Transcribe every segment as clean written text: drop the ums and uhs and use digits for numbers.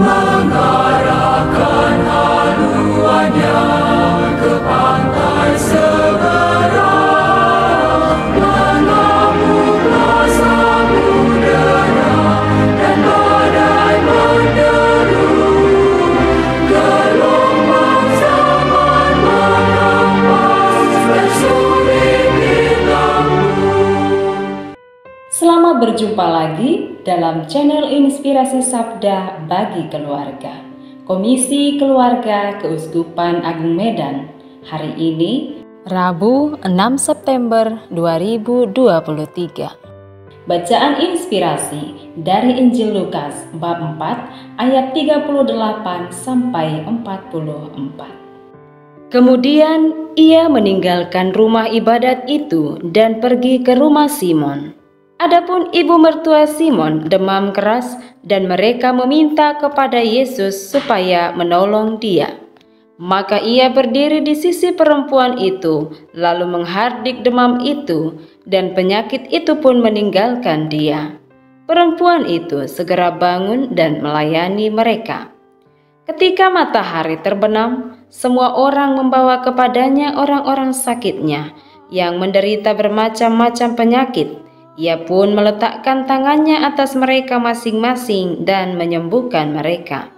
mengarahkan haluannya ke pantai seberang, mengamuklah samudera dan badai menderu, gelombang zaman menghempas dan sulit ditempuh. Selamat berjumpa lagi dalam channel Inspirasi Sabda bagi Keluarga, Komisi Keluarga Keuskupan Agung Medan. Hari ini, Rabu 6 September 2023. Bacaan inspirasi dari Injil Lukas bab 4 ayat 38 sampai 44. Kemudian ia meninggalkan rumah ibadat itu dan pergi ke rumah Simon. Adapun ibu mertua Simon demam keras dan mereka meminta kepada Yesus supaya menolong dia. Maka ia berdiri di sisi perempuan itu, lalu menghardik demam itu, dan penyakit itu pun meninggalkan dia. Perempuan itu segera bangun dan melayani mereka. Ketika matahari terbenam, semua orang membawa kepadanya orang-orang sakitnya yang menderita bermacam-macam penyakit. Ia pun meletakkan tangannya atas mereka masing-masing dan menyembuhkan mereka.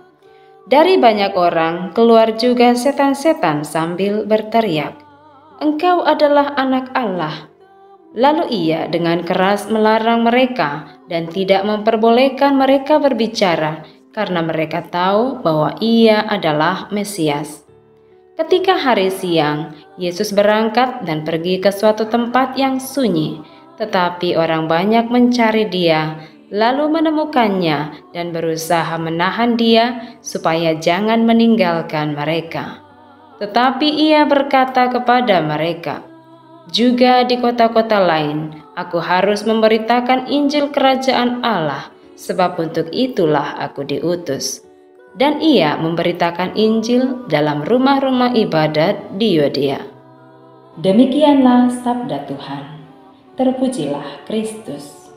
Dari banyak orang keluar juga setan-setan sambil berteriak, "Engkau adalah anak Allah." Lalu ia dengan keras melarang mereka dan tidak memperbolehkan mereka berbicara karena mereka tahu bahwa ia adalah Mesias. Ketika hari siang, Yesus berangkat dan pergi ke suatu tempat yang sunyi. Tetapi orang banyak mencari dia, lalu menemukannya dan berusaha menahan dia supaya jangan meninggalkan mereka. Tetapi ia berkata kepada mereka, "Juga di kota-kota lain, aku harus memberitakan Injil Kerajaan Allah, sebab untuk itulah aku diutus." Dan ia memberitakan Injil dalam rumah-rumah ibadat di Yudea. Demikianlah sabda Tuhan. Terpujilah Kristus.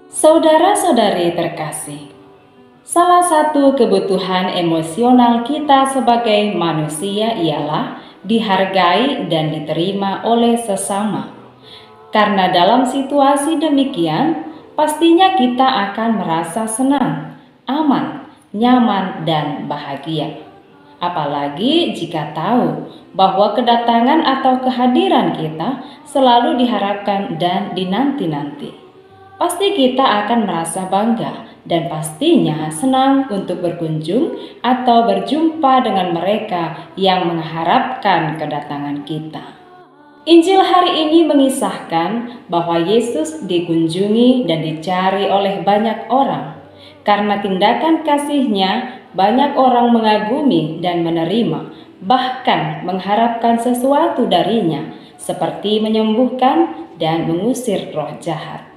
Saudara-saudari terkasih, salah satu kebutuhan emosional kita sebagai manusia ialah dihargai dan diterima oleh sesama. Karena dalam situasi demikian, pastinya kita akan merasa senang, aman, nyaman, dan bahagia. Apalagi jika tahu bahwa kedatangan atau kehadiran kita selalu diharapkan dan dinanti-nanti. Pasti kita akan merasa bangga dan pastinya senang untuk berkunjung atau berjumpa dengan mereka yang mengharapkan kedatangan kita. Injil hari ini mengisahkan bahwa Yesus dikunjungi dan dicari oleh banyak orang. Karena tindakan kasih-Nya, banyak orang mengagumi dan menerima, bahkan mengharapkan sesuatu darinya, seperti menyembuhkan dan mengusir roh jahat.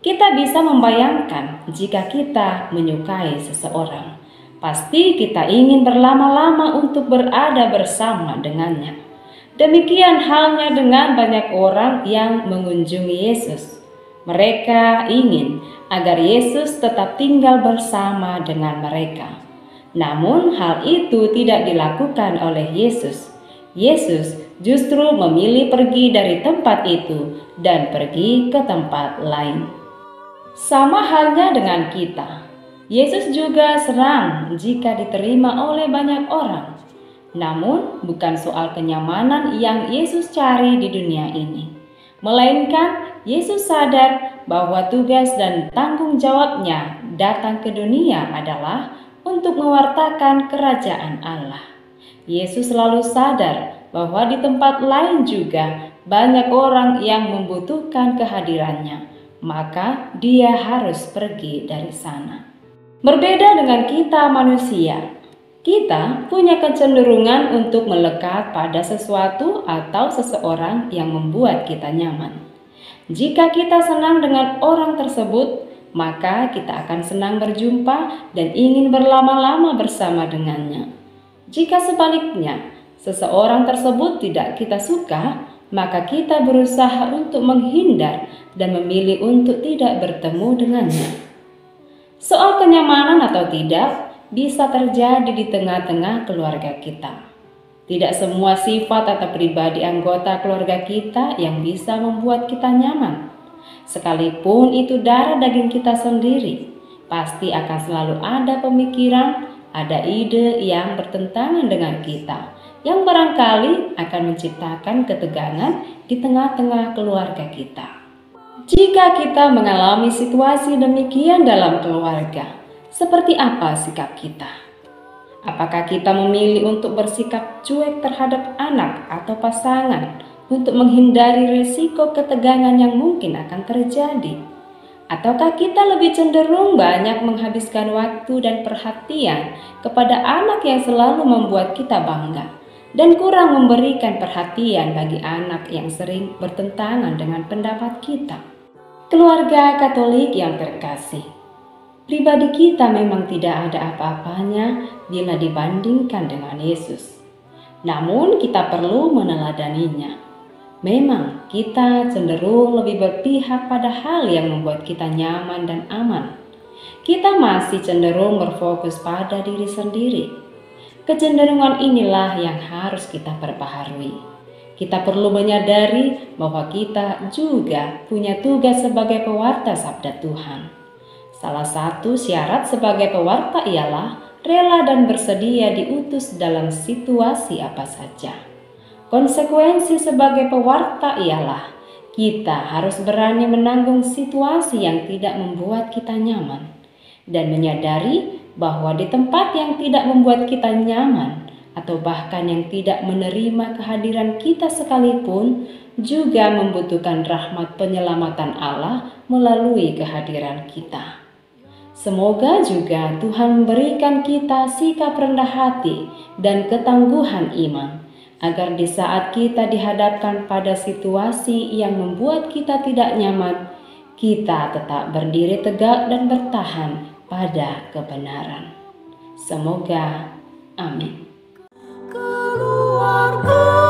Kita bisa membayangkan jika kita menyukai seseorang, pasti kita ingin berlama-lama untuk berada bersama dengannya. Demikian halnya dengan banyak orang yang mengunjungi Yesus. Mereka ingin agar Yesus tetap tinggal bersama dengan mereka. Namun hal itu tidak dilakukan oleh Yesus. Yesus justru memilih pergi dari tempat itu dan pergi ke tempat lain. Sama halnya dengan kita. Yesus juga senang jika diterima oleh banyak orang. Namun bukan soal kenyamanan yang Yesus cari di dunia ini. Melainkan Yesus sadar bahwa tugas dan tanggung jawabnya datang ke dunia adalah untuk mewartakan kerajaan Allah. Yesus selalu sadar bahwa di tempat lain juga banyak orang yang membutuhkan kehadirannya, maka dia harus pergi dari sana. Berbeda dengan kita manusia, kita punya kecenderungan untuk melekat pada sesuatu atau seseorang yang membuat kita nyaman. Jika kita senang dengan orang tersebut, maka kita akan senang berjumpa dan ingin berlama-lama bersama dengannya. Jika sebaliknya, seseorang tersebut tidak kita suka, maka kita berusaha untuk menghindar dan memilih untuk tidak bertemu dengannya. Soal kenyamanan atau tidak bisa terjadi di tengah-tengah keluarga kita. Tidak semua sifat atau pribadi anggota keluarga kita yang bisa membuat kita nyaman. Sekalipun itu darah daging kita sendiri, pasti akan selalu ada pemikiran, ada ide yang bertentangan dengan kita, yang barangkali akan menciptakan ketegangan di tengah-tengah keluarga kita. Jika kita mengalami situasi demikian dalam keluarga, seperti apa sikap kita? Apakah kita memilih untuk bersikap cuek terhadap anak atau pasangan untuk menghindari risiko ketegangan yang mungkin akan terjadi? Ataukah kita lebih cenderung banyak menghabiskan waktu dan perhatian kepada anak yang selalu membuat kita bangga dan kurang memberikan perhatian bagi anak yang sering bertentangan dengan pendapat kita? Keluarga Katolik yang terkasih, pribadi kita memang tidak ada apa-apanya bila dibandingkan dengan Yesus. Namun kita perlu meneladaninya. Memang kita cenderung lebih berpihak pada hal yang membuat kita nyaman dan aman. Kita masih cenderung berfokus pada diri sendiri. Kecenderungan inilah yang harus kita perbaharui. Kita perlu menyadari bahwa kita juga punya tugas sebagai pewarta sabda Tuhan. Salah satu syarat sebagai pewarta ialah rela dan bersedia diutus dalam situasi apa saja. Konsekuensi sebagai pewarta ialah kita harus berani menanggung situasi yang tidak membuat kita nyaman dan menyadari bahwa di tempat yang tidak membuat kita nyaman atau bahkan yang tidak menerima kehadiran kita sekalipun juga membutuhkan rahmat penyelamatan Allah melalui kehadiran kita. Semoga juga Tuhan memberikan kita sikap rendah hati dan ketangguhan iman, agar di saat kita dihadapkan pada situasi yang membuat kita tidak nyaman, kita tetap berdiri tegak dan bertahan pada kebenaran. Semoga. Amin. Keluarga